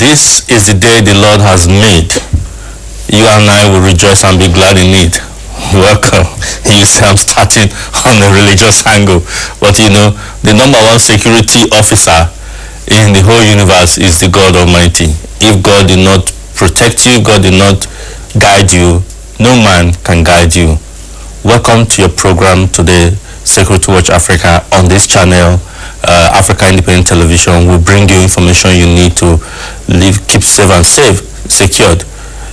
This is the day the Lord has made. You and I will rejoice and be glad in it. Welcome. You say I'm starting on a religious angle, but you know, the number one security officer in the whole universe is the God Almighty. If God did not protect you, God did not guide you, no man can guide you. Welcome to your program today, Security Watch Africa, on this channel, Africa Independent Television. We bring you information you need to live, keep safe and secured.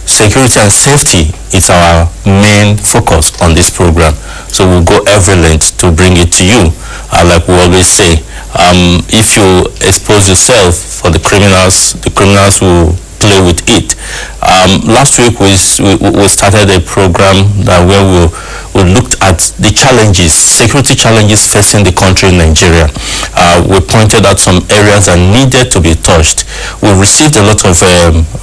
Security and safety is our main focus on this program. So we'll go every length to bring it to you. Like we always say, if you expose yourself for the criminals will play with it. Last week we started a program where we looked at the challenges, security challenges facing the country in Nigeria. We pointed out some areas that needed to be touched. We received a lot of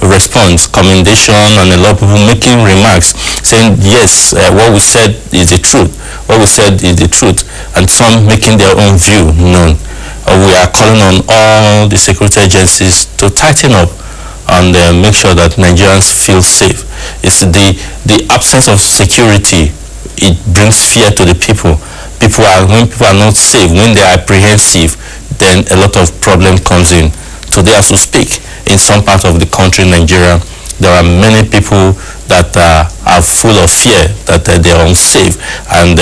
response, commendation, and a lot of people making remarks saying, yes, what we said is the truth. What we said is the truth. And some making their own view known. We are calling on all the security agencies to tighten up and make sure that Nigerians feel safe. It's the absence of security, it brings fear to the people. When people are not safe, when they are apprehensive, then a lot of problem comes in. Today as we speak, in some part of the country, Nigeria, there are many people that are full of fear, that they are unsafe. And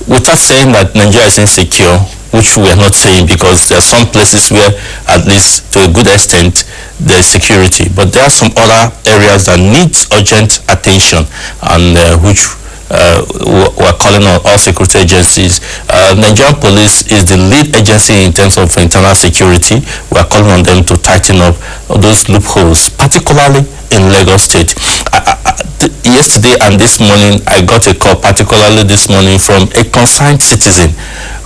without saying that Nigeria is insecure, which we are not saying, because there are some places where, at least to a good extent, there is security. But there are some other areas that need urgent attention, and which we're calling on all security agencies. Nigerian Police is the lead agency in terms of internal security. We're calling on them to tighten up those loopholes, particularly in Lagos State. Yesterday and this morning, I got a call, particularly this morning, from a concerned citizen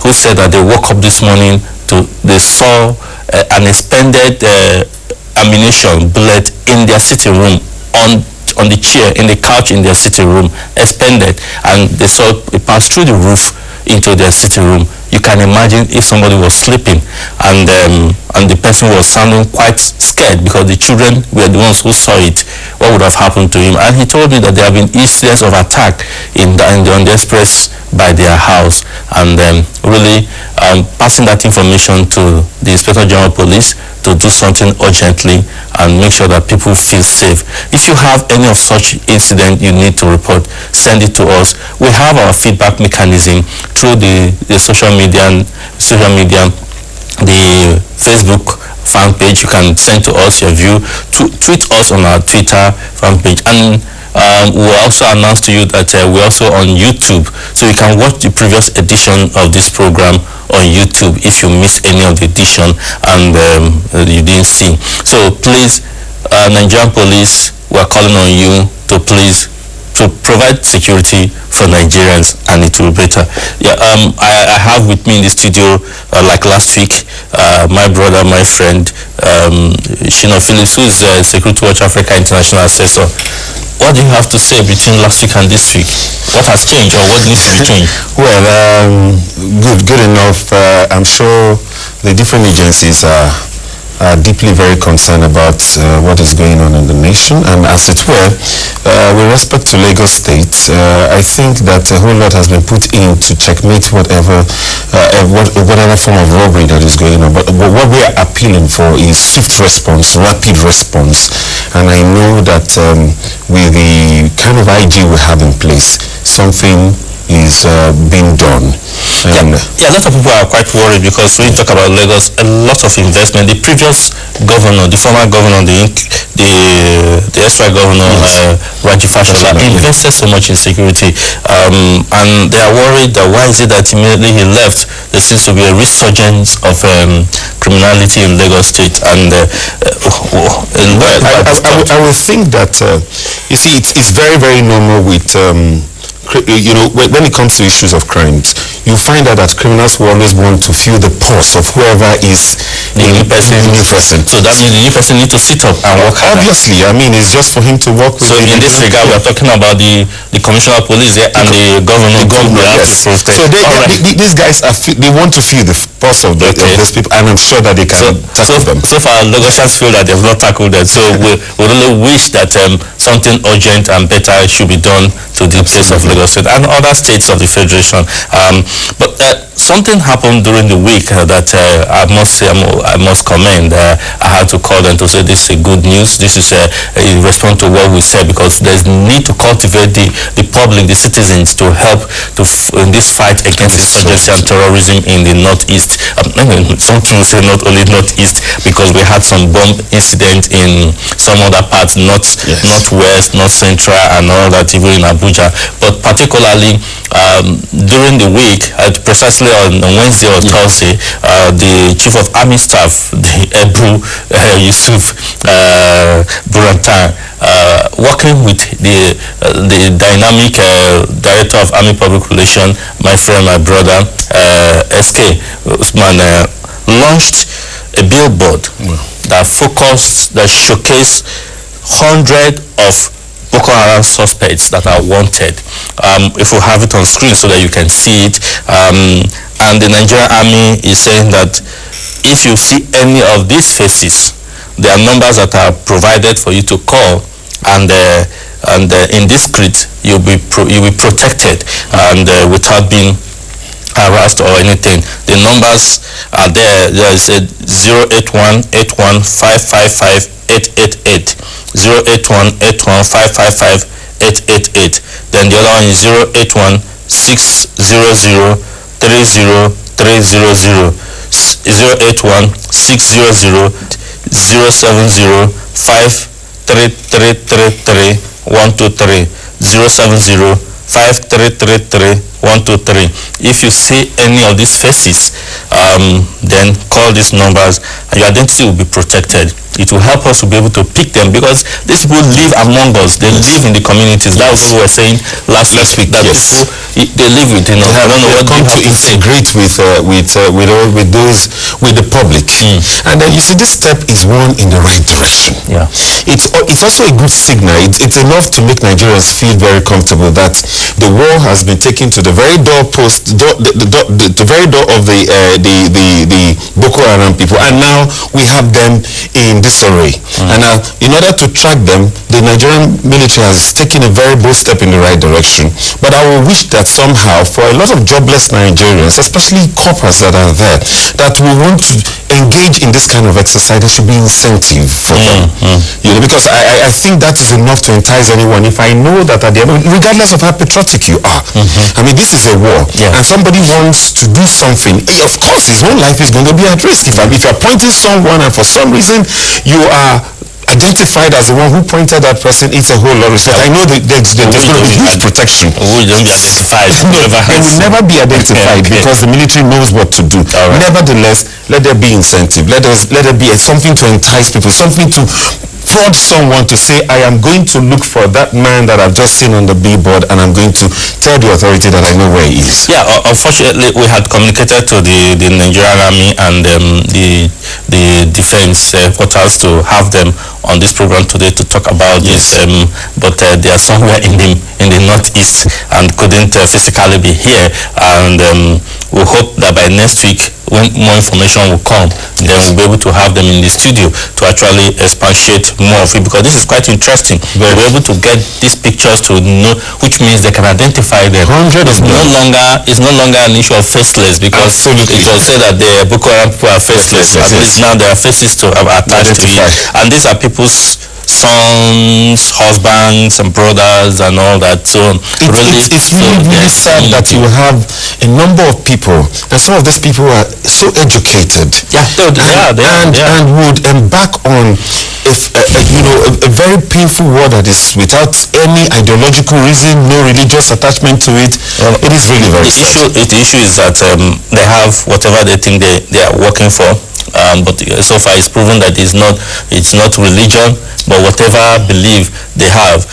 who said that they woke up this morning they saw an expended ammunition bullet in their sitting room, on the chair, in the couch in their sitting room, expended, and they saw it pass through the roof into their sitting room. You can imagine if somebody was sleeping and the person was sounding quite scared because the children were the ones who saw it, what would have happened to him? And he told me that there have been incidents of attack on the express by their house, and really passing that information to the Inspector General of Police to do something urgently and make sure that people feel safe. If you have any of such incident you need to report, send it to us. We have our feedback mechanism through the social media, the Facebook fan page. You can send to us your view, tweet us on our Twitter fan page, and we'll also announce to you that we're also on YouTube, so you can watch the previous edition of this program on YouTube if you miss any of the edition and you didn't see. So please, Nigerian Police, we're calling on you to please to provide security for Nigerians, and it will be better. Yeah, I have with me in the studio, like last week, my brother, my friend, Shino Phillips, who is Security Watch Africa International Assessor. What do you have to say between last week and this week? What has changed, or what needs to be changed? Well, good enough. I'm sure the different agencies are deeply very concerned about what is going on in the nation, and as it were, with respect to Lagos State, I think that a whole lot has been put in to checkmate whatever form of robbery that is going on. But what we are appealing for is swift response, rapid response, and I know that with the kind of IG we have in place, something is being done. Yeah, a lot of people are quite worried because when you talk about Lagos, a lot of investment. The previous governor, the former governor, the ex governor, Raji Fashola, invested so much in security, and they are worried that why is it that immediately he left, there seems to be a resurgence of criminality in Lagos State, and I would think that you see, it's very, very normal with when it comes to issues of crimes. you find out that criminals will always want to feel the pulse of whoever is The new person. So that means the new person needs to sit up and work harder. Obviously, I mean, it's just for him to work with. So in this regard, we are talking about the commissioner of police there and the governor. Yes. So these guys they want to feel the pulse of those people, and I'm sure that they can tackle them. So far, Lagosians feel that they've not tackled them. So we really wish that something urgent and better should be done to the place of Lagos State and other states of the Federation. But something happened during the week that I must say I must commend. I had to call them to say this is good news. This is in response to what we said, because there's need to cultivate the public, the citizens, to help in this fight against insurgency and terrorism in the Northeast. Something say not only Northeast, because we had some bomb incident in some other parts, Northwest, North Central, and all that, even in Abuja. But particularly during the week, precisely on Wednesday or Thursday, the Chief of Army Staff, the Ebru Yusuf Burantan, working with the dynamic Director of Army Public Relations, my friend, my brother, SK Usman, launched a billboard that showcased hundreds of Boko Haram suspects that are wanted. If we have it on screen so that you can see it, and the Nigerian Army is saying that if you see any of these faces, there are numbers that are provided for you to call, and in this street you'll be protected and without being harassed or anything. The numbers are there. There is a 081-81-555-888. 081-81-555-888. Then the other one is 081-600-30300. 081-600-070-53333-123. 070-53333-123. If you see any of these faces, then call these numbers and your identity will be protected. It will help us to be able to pick them, because these people live among us. They live in the communities. That was what we were saying last week. That people, they live with, I don't know what come to integrate with the public. And then you see, this step is one in the right direction. Yeah. It's also a good signal. It's enough to make Nigerians feel very comfortable that the war has been taken to the very doorpost, the very door of the Boko Haram people, and now we have them in disarray. And in order to track them, the Nigerian military has taken a very bold step in the right direction. But I will wish that somehow, for a lot of jobless Nigerians, especially corpers that are there, that we want to engage in this kind of exercise, there should be incentive for them. Because I think that is enough to entice anyone. If I know that at the end, regardless of how patriotic you are, I mean, this is a war, and somebody wants to do something, of course his own life is going to be at risk. If you're pointing someone and for some reason you are identified as the one who pointed that person, it's a whole lot of respect. I know that there's going to be huge protection. We don't be identified. They will never be identified because the military knows what to do. Nevertheless, let there be incentive. Let there be something to entice people, something to prod someone to say, I am going to look for that man that I've just seen on the billboard, and I'm going to tell the authority that I know where he is. Yeah, unfortunately, we had communicated to the Nigerian Army and the defense headquarters to have them on this program today to talk about this, but they are somewhere in the Northeast and couldn't physically be here, and we hope that by next week, when more information will come, then we'll be able to have them in the studio to actually expatiate more of it, because this is quite interesting. We'll be able to get these pictures to know, which means they can identify them. It's no longer an issue of faceless, because it was said that the Boko Haram people are faceless. At least now there are faces to have attached to it, and these are people's sons, husbands, and brothers, and all that. So it's really sad that you have a number of people, and some of these people are so educated, and would embark on a very painful war that is without any ideological reason, no religious attachment to it. It is really very sad. The issue is that they have whatever they think they are working for. But so far it's proven that it's not religion, but whatever belief they have,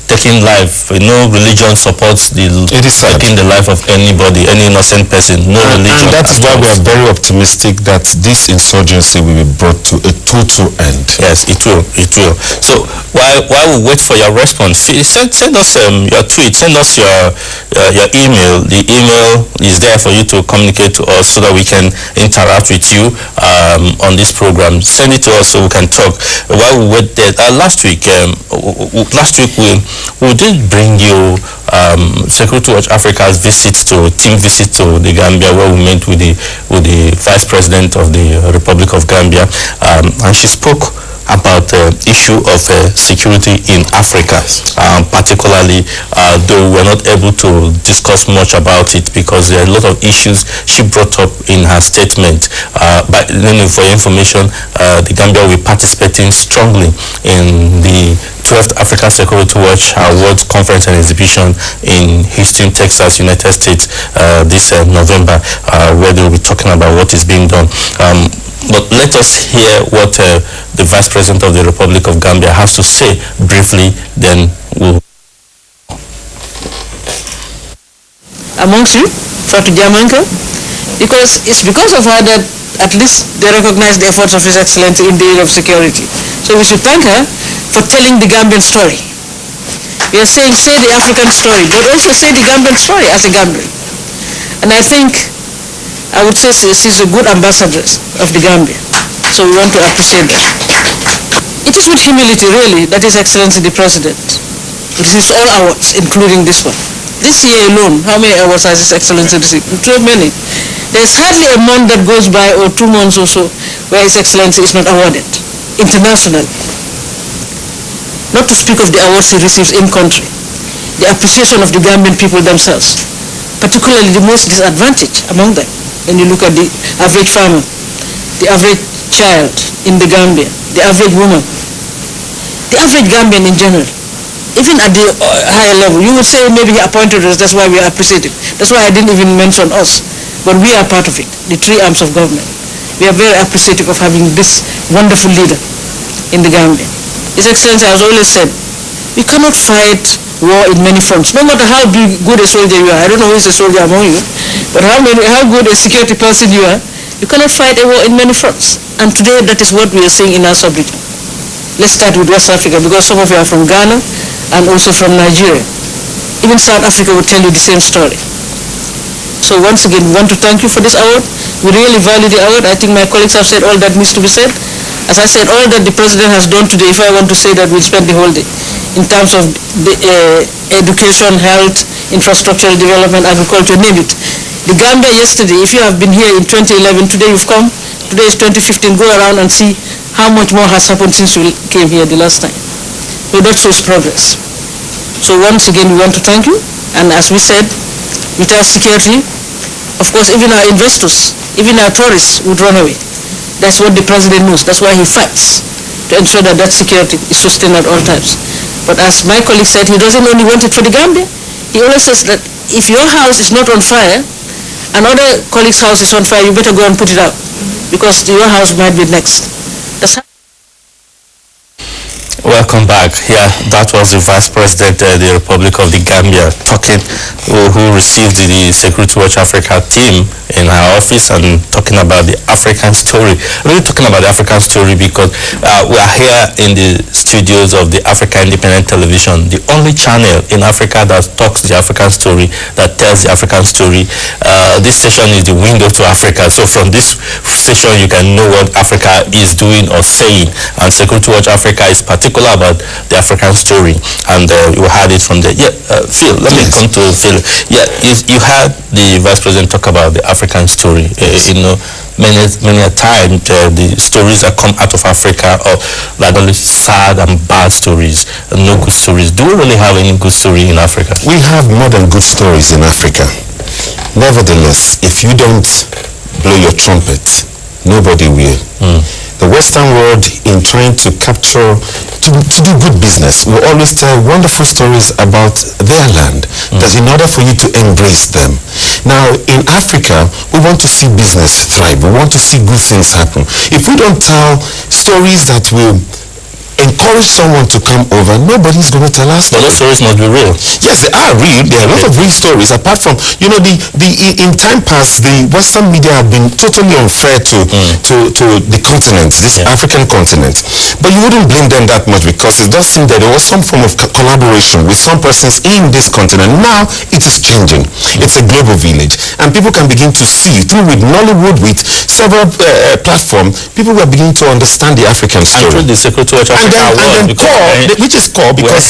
taking life. No religion supports taking the life of anybody, any innocent person. No religion. And that is why we are very optimistic that this insurgency will be brought to a total end. Yes, it will. It will. So while we wait for your response, send us your tweet, send us your email. The email is there for you to communicate to us so that we can interact with you on this program. Send it to us so we can talk. While we wait there, last week we did bring you Security Watch Africa's team visit to the Gambia, where we met with the Vice President of the Republic of Gambia, and she spoke about the issue of security in Africa, particularly though we're not able to discuss much about it because there are a lot of issues she brought up in her statement. But for your information, the Gambia will be participating strongly in the 12th Africa Security Watch Awards Conference and Exhibition in Houston, Texas, United States this November, where they will be talking about what is being done. But let us hear what the Vice President of the Republic of Gambia has to say briefly, then we'll... Amongst you, Fatou Diamanka, because it's because of her that at least they recognize the efforts of His Excellency in the area of security. So we should thank her for telling the Gambian story. We are saying, say the African story, but also say the Gambian story as a Gambian. And I think I would say she's a good ambassador of the Gambia. So we want to appreciate that. It is with humility, really, that His Excellency the President receives all awards, including this one. This year alone, how many awards has His Excellency received? Too many. There's hardly a month that goes by, or 2 months or so, where His Excellency is not awarded, internationally. Not to speak of the awards he receives in country. The appreciation of the Gambian people themselves, particularly the most disadvantaged among them. When you look at the average farmer, the average child in the Gambia, the average woman, the average Gambian in general, even at the higher level, you would say maybe he appointed us, that's why we appreciate it. That's why I didn't even mention us, but we are part of it, the three arms of government. We are very appreciative of having this wonderful leader in the Gambia. His Excellency has always said, we cannot fight war in many fronts, no matter how good a soldier you are. I don't know who is a soldier among you, but how good a security person you are, you cannot fight a war in many fronts. And today that is what we are seeing in our sub-region. Let's start with West Africa, because some of you are from Ghana and also from Nigeria. Even South Africa will tell you the same story. So once again, we want to thank you for this award. We really value the award. I think my colleagues have said all that needs to be said. As I said, all that the President has done today, if I want to say that, we'll spend the whole day in terms of the, education, health, infrastructural development, agriculture, name it. The Gambia yesterday, if you have been here in 2011, today you've come, today is 2015, go around and see how much more has happened since we came here the last time. So that shows progress. So once again, we want to thank you. And as we said, without security, of course, even our investors, even our tourists would run away. That's what the President knows. That's why he fights to ensure that that security is sustained at all times. But as my colleague said, he doesn't only want it for the Gambia. He always says that if your house is not on fire, another colleague's house is on fire, you better go and put it out, because your house might be next. That's how. Welcome back. Yeah, that was the Vice President of the Republic of the Gambia talking, who received the Security Watch Africa team in her office and talking about the African story. Really talking about the African story because we are here in the studios of the Africa Independent Television, the only channel in Africa that talks the African story, that tells the African story. This station is the window to Africa. So from this station, you can know what Africa is doing or saying. And Security Watch Africa is particular about the African story, and you had it from there. Yeah, Phil, let me come to Phil. Yeah, you had the Vice President talk about the African story. You know, many a time the stories that come out of Africa are not only sad and bad stories, and no good stories. Do we really have any good story in Africa? We have more than good stories in Africa. Nevertheless, if you don't blow your trumpet, nobody will. The Western world, in trying to capture, to do good business, will always tell wonderful stories about their land, that in order for you to embrace them. Now, in Africa, we want to see business thrive. We want to see good things happen. If we don't tell stories that will encourage someone to come over, nobody's going to tell us. But those stories must be real. Yes, they are real. There are a lot of real stories. Apart from, in time past, the Western media have been totally unfair to the continent, this African continent. But you wouldn't blame them that much, because it does seem that there was some form of collaboration with some persons in this continent. Now it is changing. It's a global village, and people can begin to see through with Nollywood, with several platforms. People were beginning to understand the African story. And through the Security Watch Africa Award, which is core, because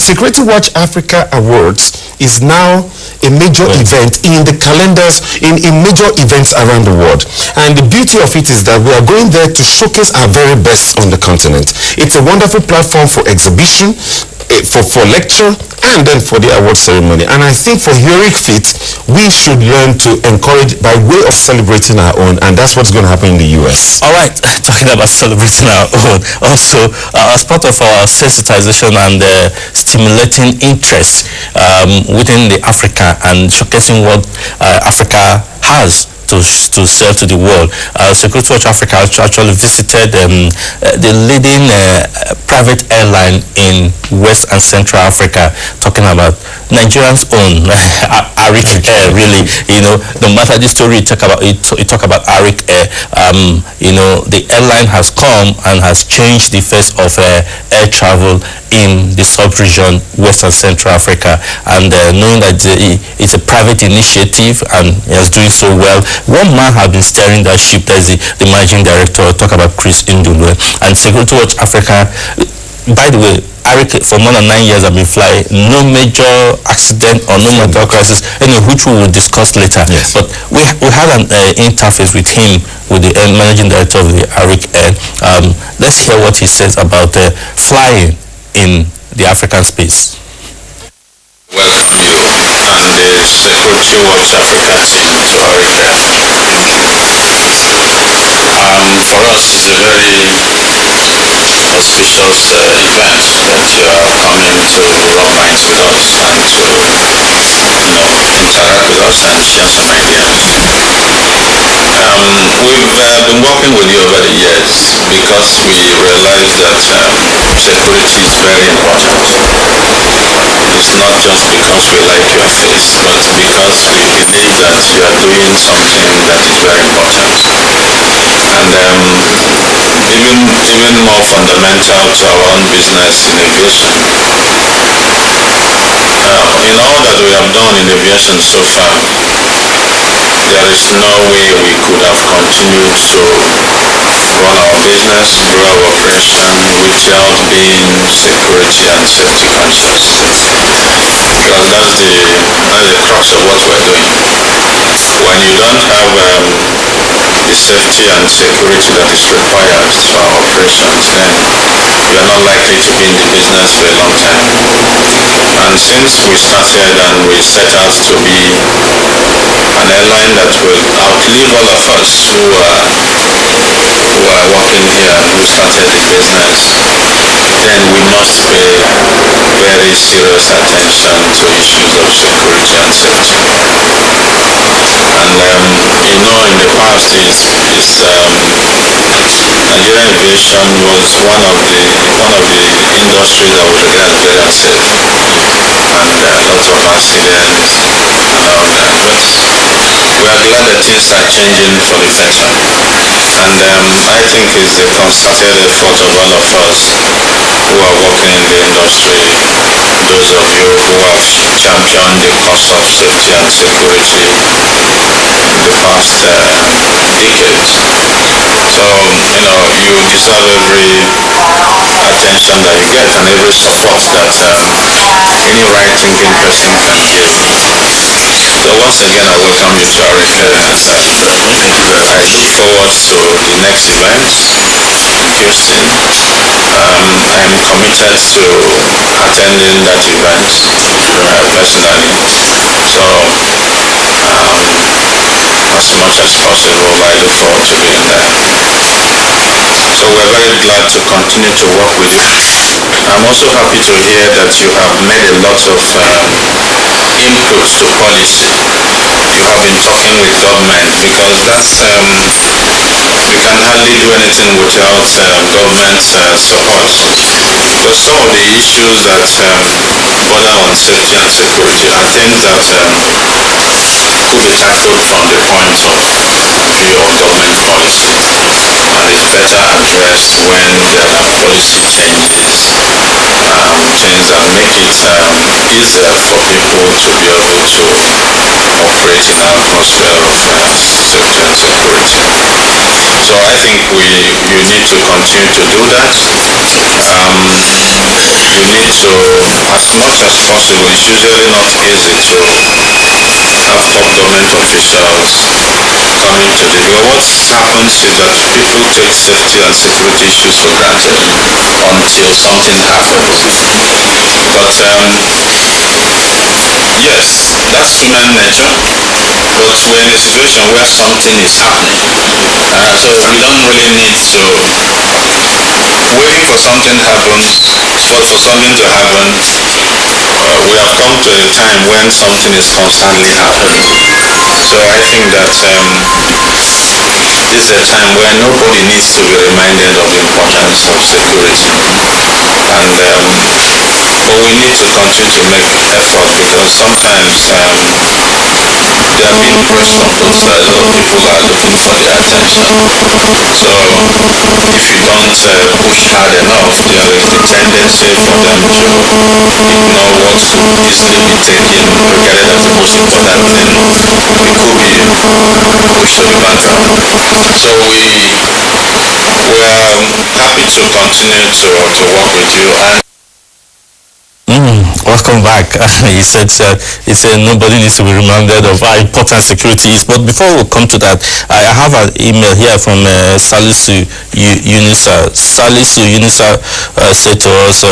Security Watch Africa Awards is now a major event in the calendars, in major events around the world. And the beauty of it is that we are going there to showcase our very best on the continent. It's a wonderful platform for exhibition, for lecture, and then for the award ceremony. And I think for heroic feats, we should learn to encourage by way of celebrating our own, and that's what's going to happen in the US. All right, talking about celebrating our own, also as part of our sensitization and stimulating interest within the Africa and showcasing what Africa has to sell to the world. Security Watch Africa actually visited the leading private airline in West and Central Africa, talking about Nigerians' own Arik Air. Really, no matter the story you talk about Arik Air, the airline has come and has changed the face of air travel in the sub-region West and Central Africa, and knowing that it's a private initiative and it's doing so well. One man has been steering that ship. There's the managing director, talk about Chris Indulwe, and Security Watch Africa. By the way, Arik, for more than 9 years I've been flying, no major accident or no major crisis, which we will discuss later. Yes. But we had an interface with him, with the managing director of the Arik Air. Let's hear what he says about flying in the African space. Welcome you and the Security Watch Africa team to Arik Air. For us, it's a very auspicious event that you are coming to rub minds with us and to interact with us and share some ideas. We've been working with you over the years because we realize that security is very important. It's not just because we like your face, but because we believe that you are doing something that is very important. And even more fundamental to our own business in aviation. In all that we have done in aviation so far, there is no way we could have continued to run our business, grow our operation without being security and safety conscious. Because that's the crux of what we're doing. When you don't have the safety and security that is required for our operations, then you are not likely to be in the business for a long time. And since we started and we set out to be an airline that will outlive all of us who are working here and who started the business, then we must pay very serious attention to issues of security and safety. And in the past, Nigerian aviation was one of the industries that was regarded very unsafe, and lots of accidents and all that. But we are glad that things are changing for the better, and I think it's a concerted effort of all of us who are working in the industry, those of you who have championed the cause of safety and security in the past decades. So, you deserve every attention that you get and every support that any right-thinking person can give. So once again, I welcome you to Arik Air, and I look forward to the next event in Houston. I am committed to attending that event personally. So, as much as possible, I look forward to being there. So we're very glad to continue to work with you. I'm also happy to hear that you have made a lot of inputs to policy you have been talking with government, because that's you can hardly do anything without government support. Because some of the issues that border on safety and security are things that could be tackled from the point of view of government policy, and is better addressed when there are policy changes, things that make it easier for people to be able to operate in an atmosphere of safety and security. So I think you need to continue to do that. You need to, as much as possible, it's usually not easy to have top government officials coming to the, because what happens is that people take safety and security issues for granted until something happens. But yes, that's human nature, but we're in a situation where something is happening. So we don't really need to waiting for something happens, for something to happen. We have come to a time when something is constantly happening. So I think that this is a time where nobody needs to be reminded of the importance of security. And but we need to continue to make effort, because sometimes they are being pressed from both sides. A lot of people are looking for their attention. So if you don't push hard enough, there is the tendency for them to ignore what could easily be taken, regarded as the most important thing. It could be pushed to the background. So we are happy to continue to work with you. And welcome back. He said nobody needs to be reminded of how important security is. But before we come to that, I have an email here from Salisu Unisa. Salisu Unisa said to us,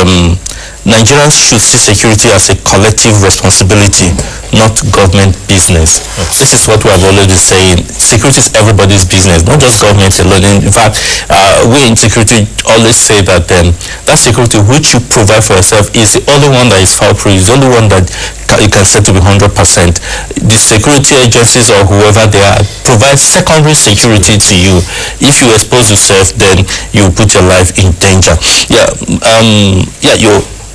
Nigerians should see security as a collective responsibility, not government business. This is what we have always been saying. Security is everybody's business, not just government alone. In fact, we in security always say that that security which you provide for yourself is the only one that is foul-free, is the only one that you can say to be 100%. The security agencies or whoever they are provide secondary security to you. If you expose yourself, then you put your life in danger.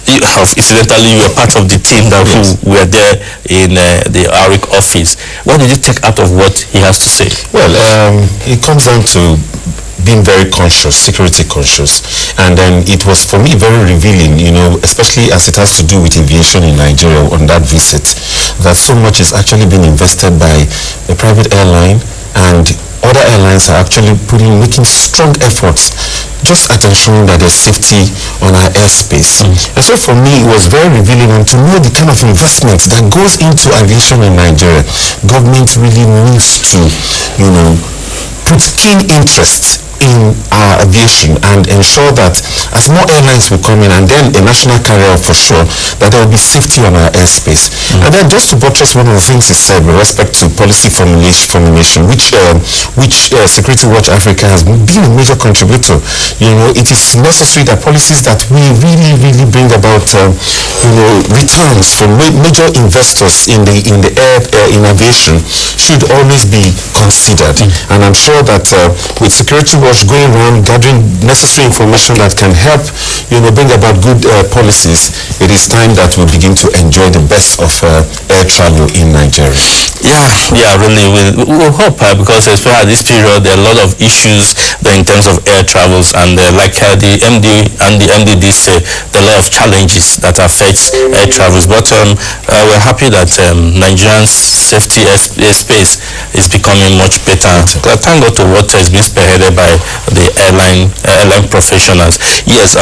Incidentally, you are part of the team that who were there in the ARIC office. What did you take out of what he has to say? Well, it comes down to being very conscious, security conscious. And then it was for me very revealing, especially as it has to do with aviation in Nigeria on that visit, that so much is actually being invested by a private airline, and other airlines are actually making strong efforts just at ensuring that there's safety on our airspace. And so for me, it was very revealing, and to know the kind of investment that goes into aviation in Nigeria. Government really needs to, put keen interest in our aviation and ensure that as more airlines will come in, and then a national carrier for sure, that there will be safety on our airspace. And then just to buttress one of the things he said with respect to policy formulation, which Security Watch Africa has been a major contributor. It is necessary that policies that we really bring about returns from major investors in aviation should always be considered. And I'm sure that with Security Watch going around gathering necessary information that can help bring about good policies, it is time that we begin to enjoy the best of air travel in Nigeria. Really we'll hope, because especially at this period there are a lot of issues in terms of air travels, and like the MD and the MD did say, there are a lot of challenges that affects air travels, but we're happy that Nigerian safety airspace is becoming much better. Thank God to what has been spearheaded by the airline professionals. Yes,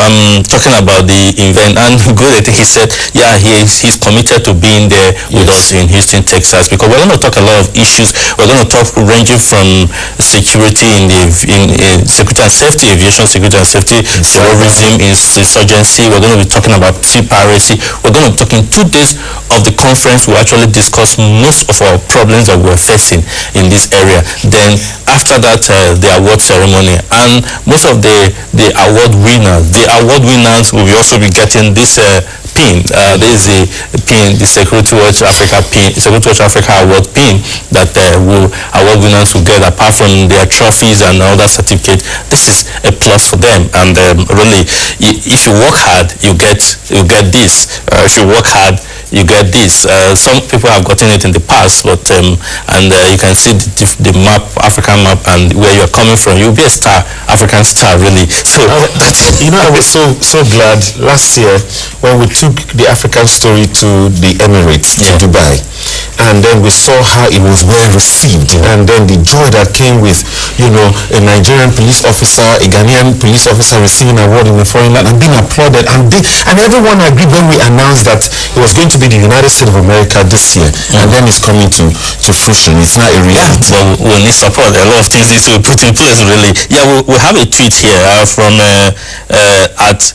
talking about the event, and good, I think he said, he's committed to being there with us in Houston, Texas, because we're going to talk a lot of issues. We're going to talk ranging from security in security and safety, aviation security and safety, terrorism, insurgency. We're going to be talking about sea piracy. We're going to be talking 2 days of the conference. We actually discuss most of our problems that we're facing in this area. Then after that, the award ceremony, and most of the award winners will also be getting this pin. There is a pin, the Security Watch Africa pin, Security Watch Africa Award pin that award winners will get apart from their trophies and other certificates. This is a plus for them, and really, if you work hard, you get this. If you work hard, you get this. Some people have gotten it in the past, but you can see the map, African map, and where you're coming from. You'll be a star, African star, really. So I was so glad last year when we took the African story to the Emirates, to Dubai, and then we saw how it was well received, and then the joy that came with, a Nigerian police officer, a Ghanaian police officer receiving an award in a foreign land and being applauded, and everyone agreed when we announced that it was going to be the United States of America this year, and then it's coming to fruition. It's not a reality. But we need support. A lot of things need to be put in place, really. Yeah, we have a tweet here from at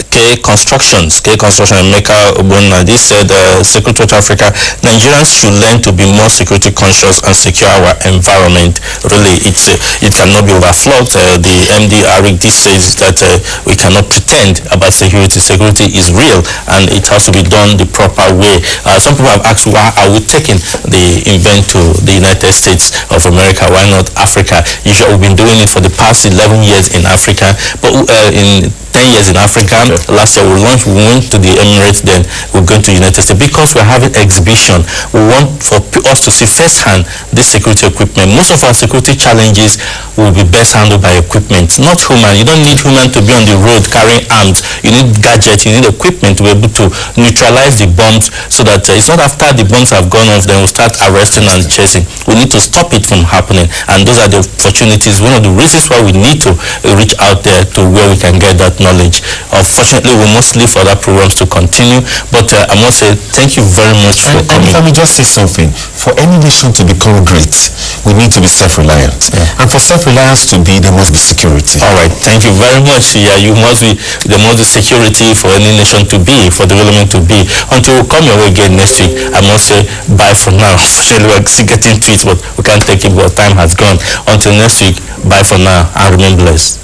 K Construction, Emeka Ogbonna. This said, Security Watch Africa, Nigerians should learn to be more security conscious and secure our environment. Really, it cannot be overflowed. The MD Arik says that we cannot pretend about security. Security is real, and it has to be done the proper way. Some people have asked, why are we taking the event to the United States of America? Why not Africa? Usually, we've been doing it for the past 11 years in Africa, but in 10 years in Africa. Okay. Last year we went to the Emirates, then we're going to the United States because we're having exhibition. We want for us to see firsthand this security equipment. Most of our security challenges will be best handled by equipment, not human. You don't need human to be on the road carrying arms. You need gadgets, you need equipment to be able to neutralize the bombs, so that it's not after the bombs have gone off then we'll start arresting and chasing. We need to stop it from happening, and those are the opportunities, one of the reasons why we need to reach out there to where we can get that knowledge. Unfortunately, we must leave other programs to continue, but I must say thank you very much for coming. And let me just say something. For any nation to become great, we need to be self-reliant. And for self-reliance to be, there must be security. All right, thank you very much. Yeah, there must be security for any nation to be, for development to be. Until we come your way again next week, I must say bye for now. Unfortunately, we're still getting tweets, but we can't take it because time has gone. Until next week, bye for now, and remain blessed.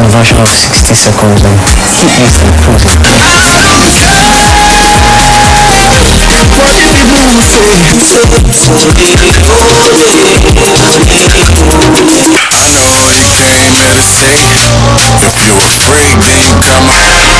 Version of 60 seconds and keep listening, close it. I know you came here to say, if you're afraid then you come out.